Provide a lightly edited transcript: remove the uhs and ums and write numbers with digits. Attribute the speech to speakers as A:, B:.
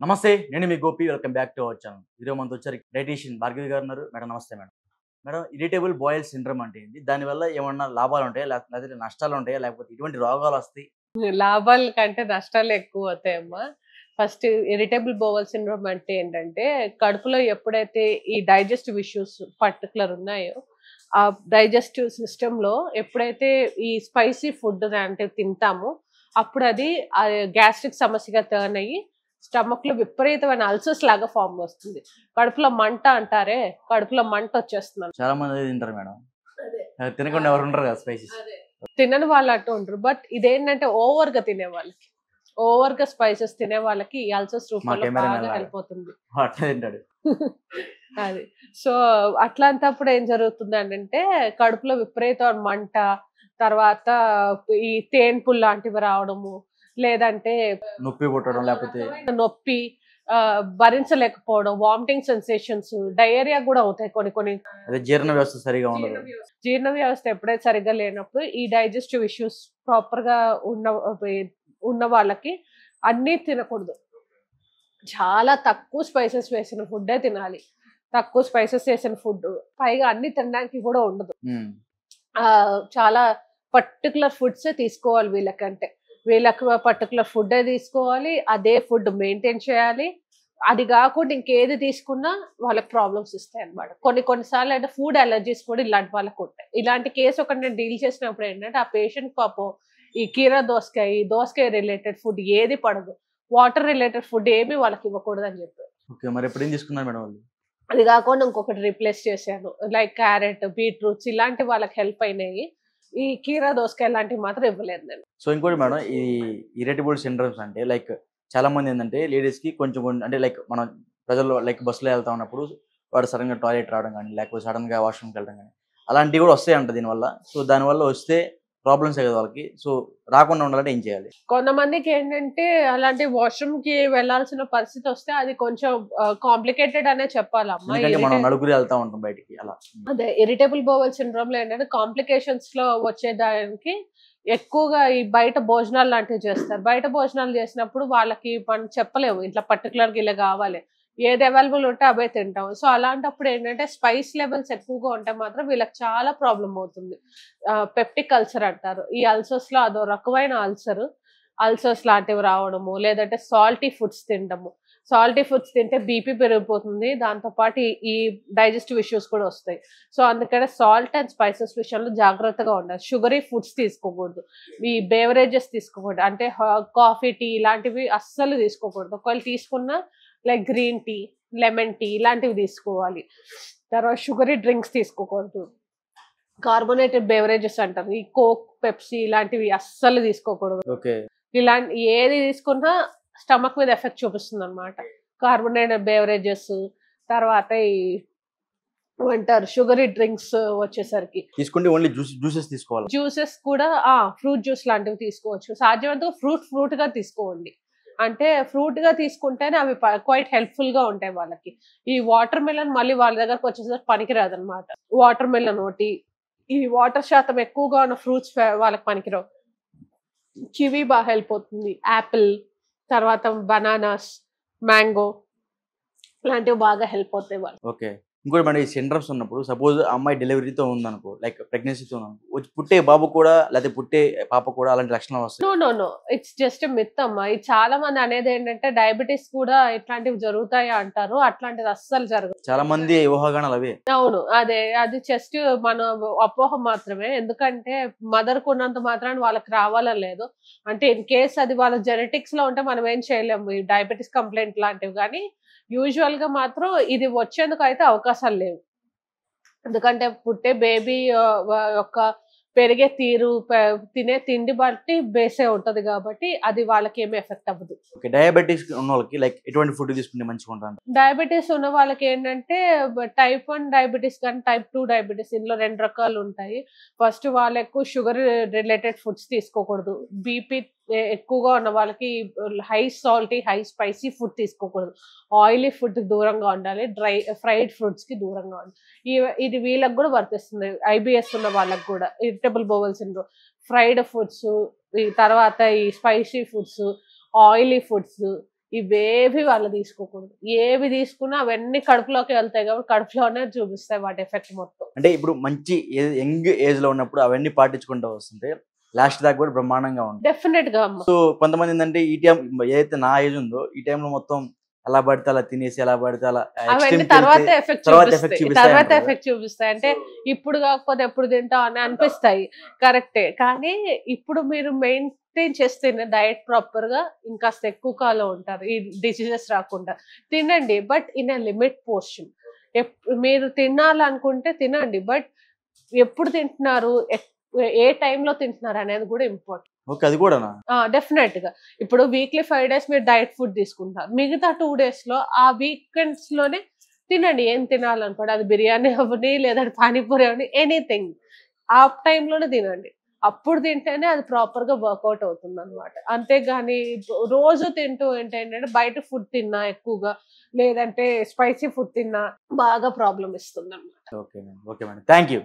A: నమస్తే. నేను మీ Gopi. Welcome back to our channel. ఈరోజు మనతో వచ్చారు డైటీషియన్ భార్గవి గారు ఉన్నారు. మేడం నమస్తే madam. Madam irritable bowel syndrome అంటే ఏంటి? దానివల్ల ఏమన్నా లాభాలు ఉంటాయా? లేకపోతే నష్టాలు ఉంటాయా? లేకపోతే ఎటువంటి రోగాలు వస్తాయి?
B: లాభాల కంటే నష్టాలే ఎక్కువవుతాయమ్మా. ఫస్ట్ ఇరిటబుల్ బowel సిండ్రోమ్ అంటే ఏంటంటే, కడుపులో ఎప్పుడైతే ఈ డైజెస్టివ్ ఇష్యూస్ పర్టిక్యులర్ ఉన్నాయో, ఆ డైజెస్టివ్ సిస్టమ్‌లో ఎప్పుడైతే ఈ స్పైసీ ఫుడ్ అంటే తింటామో, అప్పుడు అది గ్యాస్ట్రిక్ సమస్యగా టర్న్ అయ్యి, స్టమక్‌లో విపరీతమైన అల్సర్స్ లాగా ఫార్మ్ వస్తుంది. కడుపులో మంట అంటారే, కడుపులో మంట వచ్చేస్తుందన్నమాట.
A: చాలా మంది అదే తింటారు మేడం.
B: అదే.
A: తినకుండా ఎవరు ఉండరు కదా స్పైసీస్.
B: అదే. తినని వాళ్ళు అట్టు ఉండరు. బట్ ఇదేంటంటే ఓవర్‌గా తినే వాళ్ళకి. ఓవర్‌గా స్పైసెస్ తినే వాళ్ళకి ఈ అల్సర్స్
A: మా
B: రూపంలో
A: కెమెరామెన్
B: బాగా
A: లాగా.
B: హెల్ప్ అవుతుంది.
A: అట్లా తింటాడు.
B: అది. సో, అట్లాంటప్పుడు ఏం జరుగుతుందనంటే కడుపులో విపరీతమైన మంట, తర్వాత ఈ తేన్పులు లాంటివి రావడము, లేదంటే
A: నొప్పి పుట్టడం లేకపోతే
B: నొప్పి, భరించలేకపోవడం, వామిటింగ్ సెన్సేషన్స్, డయేరియా కూడా అవుతాయి కొన్ని కొన్ని.
A: అదే జీర్ణ వ్యవస్థ సరిగా ఉండదు.
B: జీర్ణ వ్యవస్థ ఎప్పుడైతే సరిగ్గా లేనప్పుడు ఈ డైజెస్టివ్ ఇష్యూస్ ప్రాపర్ గా ఉన్న వాళ్ళకి అన్నీ తినకూడదు. చాలా తక్కువ స్పైసెస్ వేసిన ఫుడ్డే తినాలి. తక్కువ స్పైసెస్ వేసిన ఫుడ్ పైగా అన్ని తినడానికి కూడా ఉండదు.
A: ఉమ్.
B: చాలా పర్టికులర్ ఫుడ్సే తీసుకోవాలి వీళ్ళకంటే. వీళ్ళకి పర్టికులర్ ఫుడ్డే తీసుకోవాలి. అదే ఫుడ్ మెయింటైన్ చేయాలి. అది కాకుండా ఇంకేది తీసుకున్నా వాళ్ళకి ప్రాబ్లమ్స్ ఇస్తాయి అన్నమాట. కొన్ని సార్లు అంటే ఫుడ్ అలర్జీస్ కూడా ఇలాంటి వాళ్ళకి ఉంటాయి. ఇలాంటి కేసు ఒకటి నేను డీల్ చేసినప్పుడు ఏంటంటే ఆ పేషెంట్ పాపం ఈ కీరా దోసకాయ రిలేటెడ్ ఫుడ్ ఏది పడదు. వాటర్ రిలేటెడ్ ఫుడ్ ఏమి వాళ్ళకి ఇవ్వకూడదు అని చెప్పారు.
A: ఓకే, మరి ఎప్పుడు ఏం తీసుకున్నారు మేడం వాళ్ళు?
B: అది కాకుండా ఇంకొకటి రీప్లేస్ చేశాను. లైక్ క్యారెట్, బీట్రూట్స్ ఇలాంటి వాళ్ళకి హెల్ప్ అయినాయి. ఈ కీరా దోసకాయ లాంటివి మాత్రం ఇవ్వలేదు నేను.
A: సో ఇంకోటి మేడం, ఈ ఇరిటబుల్ సిండ్రోమ్స్ అంటే లైక్ చాలా మంది ఏంటంటే లేడీస్కి కొంచెం అంటే లైక్ మనం ప్రజల్లో లైక్ బస్సులో వెళ్తా ఉన్నప్పుడు వాడు సడన్గా టాయిలెట్ రావడం కానీ లేకపోతే సడన్గా వాష్రూమ్కి వెళ్ళడం కానీ అలాంటివి కూడా వస్తాయంట దీనివల్ల. సో దానివల్ల వస్తే ప్రాబ్లమ్స్ కదా వాళ్ళకి. సో రాకుండా ఉండాలంటే ఏం చేయాలి?
B: కొంతమందికి ఏంటంటే అలాంటి వాష్రూమ్ కి వెళ్లాల్సిన పరిస్థితి వస్తే అది కొంచెం కాంప్లికేటెడ్ అనే చెప్పాలమ్మా.
A: ఎందుకంటే మనం నలుగురు వెళ్తా ఉంటాం బయటికి అలా.
B: అదే ఇరిటబుల్ బowel సిండ్రోమ్ లో ఏంటంటే కాంప్లికేషన్స్ లో వచ్చేదానికి ఎక్కువగా ఈ బయట భోజనాలు లాంటివి చేస్తారు. బయట భోజనాలు చేసినప్పుడు వాళ్ళకి మనం చెప్పలేము ఇట్లా పర్టికులర్ గా ఇలా కావాలి, ఏది అవైలబుల్ ఉంటే అవే తింటాం. సో అలాంటప్పుడు ఏంటంటే స్పైస్ లెవెల్స్ ఎక్కువగా ఉంటే మాత్రం వీళ్ళకి చాలా ప్రాబ్లం అవుతుంది. పెప్టిక్ అల్సర్ అంటారు. ఈ అల్సర్స్ లో అదో రకమైన అల్సర్స్ లాంటివి రావడము, లేదంటే సాల్టీ ఫుడ్స్ తినడము. సాల్టీ ఫుడ్స్ తింటే బీపీ పెరిగిపోతుంది. దాంతోపాటు ఈ డైజెస్టివ్ ఇష్యూస్ కూడా వస్తాయి. సో అందుకనే సాల్ట్ అండ్ స్పైసెస్ విషయంలో జాగ్రత్తగా ఉండాలి. షుగరీ ఫుడ్స్ తీసుకోకూడదు. ఈ బేవరేజెస్ తీసుకోకూడదు. అంటే కాఫీ, టీ ఇలాంటివి అస్సలు తీసుకోకూడదు. ఒకవేళ తీసుకున్నా like green tea, lemon tea ఇలాంటివి తీసుకోవాలి. తర్వాత షుగరీ డ్రింక్స్ తీసుకోకూడదు. కార్బోనేటెడ్ బేవరేజెస్ అంటారు. ఈ కోక్, పెప్సీ ఇలాంటివి అస్సలు తీసుకోకూడదు.
A: ఓకే.
B: ఇలాంటి ఏది తీసుకున్నా స్టమక్ మీద ఎఫెక్ట్ చూపిస్తుంది అనమాట. కార్బోనేటెడ్ బేవరేజెస్, తర్వాత ఈ ఏమంటారు షుగరీ డ్రింక్స్ వచ్చేసరికి
A: తీసుకుంటే ఓన్లీ జ్యూసెస్ తీసుకోవాలి.
B: జ్యూసెస్ కూడా ఫ్రూట్ జ్యూస్ లాంటివి తీసుకోవచ్చు. సాధ్యమైనంత ఫ్రూట్ గా తీసుకోండి. అంటే ఫ్రూట్ గా తీసుకుంటేనే అవి క్వైట్ హెల్ప్ఫుల్ గా ఉంటాయి వాళ్ళకి. ఈ వాటర్ మిలన్ మళ్ళీ వాళ్ళ దగ్గరకు వచ్చేసరికి పనికిరాదు అనమాట. వాటర్ మిలన్ ఒకటి, ఈ వాటర్ శాతం ఎక్కువగా ఉన్న ఫ్రూట్స్ వాళ్ళకి పనికిరావు. కివి బాగా హెల్ప్ అవుతుంది. యాపిల్, తర్వాత బనానాస్, మ్యాంగో ఇలాంటివి బాగా హెల్ప్ అవుతాయి వాళ్ళు.
A: ఓకే. ఇంకోటి మేడం, ఈ సిండ్రమ్స్ ఉన్నప్పుడు సపోజ్ అమ్మాయి డెలివరీతో ఉందనుకో, లైక్ ప్రెగ్నెన్సీతో ఉందనుకో, పుట్టే బాబు కూడా లేకపోతే పుట్టే పాప కూడా అలాంటి లక్షణాలు వస్తాయి?
B: నో. ఇట్స్ జస్ట్ మిత్ అమ్మా. ఇది చాలా మంది అనేది ఏంటంటే డయాబెటీస్ కూడా ఇట్లాంటివి జరుగుతాయా అంటారు. అట్లాంటిది అస్సలు జరగదు.
A: చాలా మంది ఊహాగానాలు అవే.
B: అవును. అది జస్ట్ మన అపోహ మాత్రమే. ఎందుకంటే మదర్ కు ఉన్నంత మాత్రాన వాళ్ళకి రావాలని లేదు. అంటే ఇన్ కేస్ అది వాళ్ళ జెనెటిక్స్ లో ఉంటే మనం ఏం చేయలేము. ఈ డయాబెటీస్ కంప్లైంట్ లాంటివి కానీ యూజువల్ గా మాత్రం ఇది వచ్చేందుకు అయితే అవకాశాలు లేవు. ఎందుకంటే పుట్టే బేబీ యొక్క పెరిగే తీరు, తినే తిండి బట్టి బేసే ఉంటది కాబట్టి అది వాళ్ళకి ఏమి ఎఫెక్ట్ అవ్వదు.
A: ఓకే. డయాబెటిస్ ఉన్న వాళ్ళకి లైక్ ఎటువంటి ఫుడ్ తీసుకుంటే మంచిగా ఉంటుంది?
B: డయాబెటీస్ ఉన్న వాళ్ళకి ఏంటంటే టైప్ 1 డయాబెటీస్ కానీ టైప్ 2 డయాబెటీస్, ఇందులో 2 రకాలు ఉంటాయి. ఫస్ట్ వాళ్ళకు షుగర్ రిలేటెడ్ ఫుడ్స్ తీసుకోకూడదు. బీపీ ఎక్కువగా ఉన్న వాళ్ళకి high salty, high spicy food తీసుకోకూడదు. ఆయిలీ ఫుడ్ దూరంగా ఉండాలి. ఫ్రైడ్ ఫుడ్స్ కి దూరంగా ఉండాలి. ఇది వీళ్ళకి కూడా వర్తిస్తుంది. IBS ఉన్న వాళ్ళకి కూడా ఇరిటబుల్ బowel సిండ్రోమ్. ఫ్రైడ్ ఫుడ్స్, ఈ తర్వాత ఈ స్పైసీ ఫుడ్స్, ఆయిలీ ఫుడ్స్ ఇవేవి వాళ్ళు తీసుకోకూడదు. ఏవి తీసుకున్నా అవన్నీ కడుపులోకి వెళ్తాయి కాబట్టి కడుపులోనే చూపిస్తాయి వాటి ఎఫెక్ట్ మొత్తం.
A: అంటే ఇప్పుడు మంచి యంగ్ ఏజ్ లో ఉన్నప్పుడు అవన్నీ పాటించుకుంటూ వస్తుంటే లాస్ట్ దాకా కూడా బ్రహ్మాండంగా ఉంటుంది.
B: డెఫినెట్ గా అమ్మ.
A: సో కొంతమంది ఏంటంటే ఈ టైం ఏదైతే నా ఏజ్ ఉందో ఈ టైంలో మొత్తం ఎలా పడితే అలా తినేసి ఎలా పడితే అలా
B: అవన్నీ
A: extreme కి
B: తర్వాత
A: వెళ్తే
B: ఎఫెక్ట్
A: తర్వాత effect
B: చూపిస్తాయి.
A: చూపిస్తాయి
B: తర్వాత
A: అంటారు.
B: ఎఫెక్ట్ చూపిస్తాయి. అంటే ఇప్పుడు కాకపోతే ఎప్పుడు తింటాం అని అనిపిస్తాయి, కరెక్టే. కానీ ఇప్పుడు మీరు మెయింటైన్ చేస్తే డైట్ ప్రాపర్ గా ఇంకాస్త ఎక్కువ కాలం ఉంటారు, ఈ డిసీజెస్ రాకుండా. తినండి but in a limit portion. మీరు తినాలనుకుంటే తినండి, బట్ ఎప్పుడు తింటున్నారు, ఏ టైంలో తింటున్నారు అనేది కూడా ఇంపార్టెంట్.
A: ఓకే, అది కూడానా?
B: డెఫినెట్ గా. ఇప్పుడు వీక్లీ 5 days మీరు డైట్ ఫుడ్ తీసుకుంటారు, మిగతా 2 days లో ఆ వీకెండ్స్ లోనే తినండి ఏం తినాలనుకోండి. అది బిర్యానీ అవ్వని, లేదంటే పానీపూరి అవ్వని, ఎనీథింగ్ ఆ టైంలోనే తినండి. అప్పుడు తింటేనే అది ప్రాపర్ గా వర్కౌట్ అవుతుంది అనమాట. అంతేగాని రోజు తింటూ ఏంటంటే బయట ఫుడ్ తిన్నా ఎక్కువగా, లేదంటే స్పైసీ ఫుడ్ తిన్నా బాగా ప్రాబ్లం ఇస్తుంది అనమాట.
A: Okay madam, okay madam, thank you.